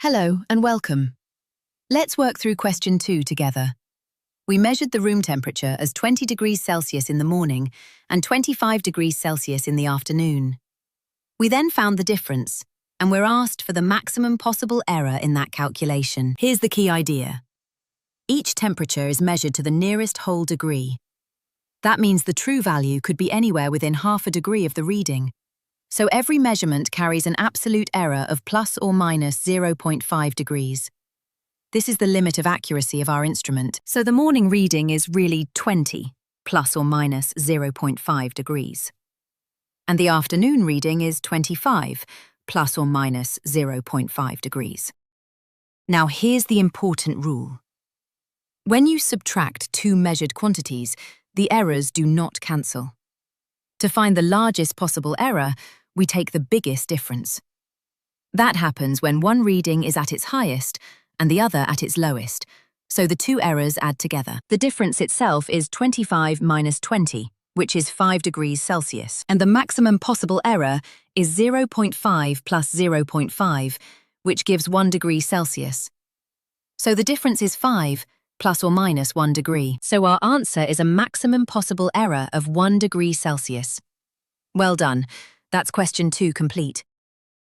Hello and welcome. Let's work through question 2 together. We measured the room temperature as 20 degrees Celsius in the morning and 25 degrees Celsius in the afternoon. We then found the difference, and we're asked for the maximum possible error in that calculation. Here's the key idea. Each temperature is measured to the nearest whole degree. That means the true value could be anywhere within half a degree of the reading. So every measurement carries an absolute error of plus or minus 0.5 degrees. This is the limit of accuracy of our instrument, so the morning reading is really 20, plus or minus 0.5 degrees. And the afternoon reading is 25, plus or minus 0.5 degrees. Now here's the important rule. When you subtract two measured quantities, the errors do not cancel. To find the largest possible error, we take the biggest difference. That happens when one reading is at its highest and the other at its lowest, so the two errors add together. The difference itself is 25 minus 20, which is 5 degrees Celsius, and the maximum possible error is 0.5 plus 0.5, which gives 1 degree Celsius. So the difference is 5 plus or minus 1 degree. So our answer is a maximum possible error of 1 degree Celsius. Well done. That's question 2 complete.